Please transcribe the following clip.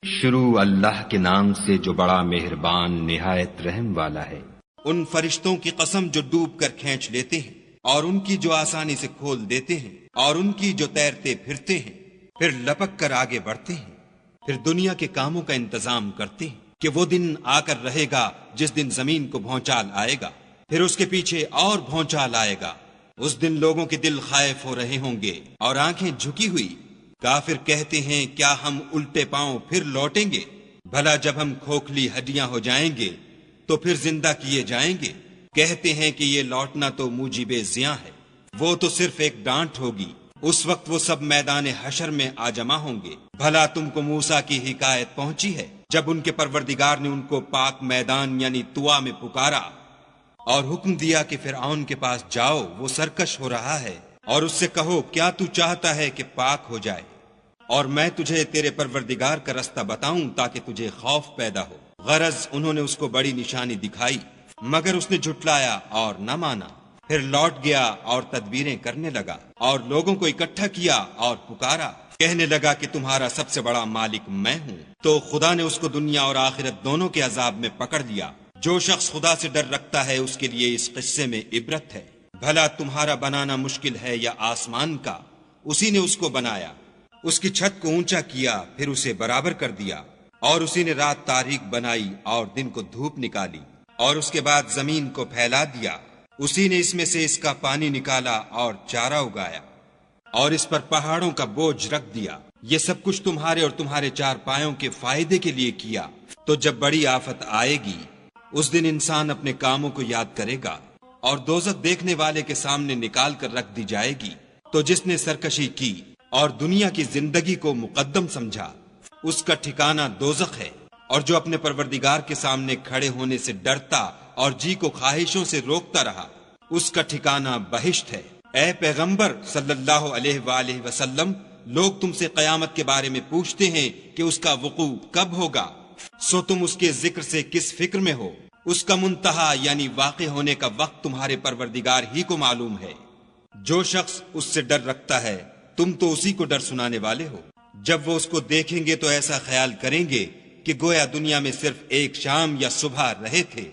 شروع اللہ کے نام سے جو بڑا مہربان نہایت رحم والا ہے۔ ان فرشتوں کی قسم جو ڈوب کر کھینچ لیتے ہیں اور ان کی جو آسانی سے کھول دیتے ہیں اور ان کی جو تیرتے پھرتے ہیں، پھر لپک کر آگے بڑھتے ہیں، پھر دنیا کے کاموں کا انتظام کرتے ہیں کہ وہ دن آ کر رہے گا جس دن زمین کو بھونچال آئے گا، پھر اس کے پیچھے اور بھونچال آئے گا۔ اس دن لوگوں کے دل خائف ہو رہے ہوں گے اور آنکھیں جھکی ہوئی۔ کافر کہتے ہیں کیا ہم الٹے پاؤں پھر لوٹیں گے؟ بھلا جب ہم کھوکھلی ہڈیاں ہو جائیں گے تو پھر زندہ کیے جائیں گے؟ کہتے ہیں کہ یہ لوٹنا تو موجب زیاں ہے، وہ تو صرف ایک ڈانٹ ہوگی۔ اس وقت وہ سب میدان حشر میں آ جمع ہوں گے۔ بھلا تم کو موسیٰ کی حکایت پہنچی ہے جب ان کے پروردگار نے ان کو پاک میدان یعنی طوا میں پکارا اور حکم دیا کہ فرعون کے پاس جاؤ، وہ سرکش ہو رہا ہے، اور اس سے کہو کیا تو چاہتا ہے کہ پاک ہو جائے اور میں تجھے تیرے پروردگار کا رستہ بتاؤں تاکہ تجھے خوف پیدا ہو۔ غرض انہوں نے اس کو بڑی نشانی دکھائی مگر اس نے جھٹلایا اور نہ مانا۔ پھر لوٹ گیا اور تدبیریں کرنے لگا اور لوگوں کو اکٹھا کیا اور پکارا، کہنے لگا کہ تمہارا سب سے بڑا مالک میں ہوں۔ تو خدا نے اس کو دنیا اور آخرت دونوں کے عذاب میں پکڑ لیا۔ جو شخص خدا سے ڈر رکھتا ہے اس کے لیے اس قصے میں عبرت ہے۔ بھلا تمہارا بنانا مشکل ہے یا آسمان کا؟ اسی نے اس کو بنایا، اس کی چھت کو اونچا کیا، پھر اسے برابر کر دیا، اور اسی نے رات تاریک بنائی اور دن کو دھوپ نکالی، اور اس کے بعد زمین کو پھیلا دیا۔ اسی نے اس میں سے اس کا پانی نکالا اور چارہ اگایا، اور اس پر پہاڑوں کا بوجھ رکھ دیا۔ یہ سب کچھ تمہارے اور تمہارے چار پایوں کے فائدے کے لیے کیا۔ تو جب بڑی آفت آئے گی اس دن انسان اپنے کاموں کو یاد کرے گا اور دوزخ دیکھنے والے کے سامنے نکال کر رکھ دی جائے گی۔ تو جس نے سرکشی کی اور دنیا کی زندگی کو مقدم سمجھا اس کا ٹھکانہ دوزخ ہے، اور جو اپنے پروردگار کے سامنے کھڑے ہونے سے ڈرتا اور جی کو خواہشوں سے روکتا رہا اس کا ٹھکانہ بہشت ہے۔ اے پیغمبر صلی اللہ علیہ وآلہ وسلم، لوگ تم سے قیامت کے بارے میں پوچھتے ہیں کہ اس کا وقوع کب ہوگا، سو تم اس کے ذکر سے کس فکر میں ہو؟ اس کا منتہا یعنی واقع ہونے کا وقت تمہارے پروردگار ہی کو معلوم ہے۔ جو شخص اس سے ڈر رکھتا ہے تم تو اسی کو ڈر سنانے والے ہو۔ جب وہ اس کو دیکھیں گے تو ایسا خیال کریں گے کہ گویا دنیا میں صرف ایک شام یا صبح رہے تھے۔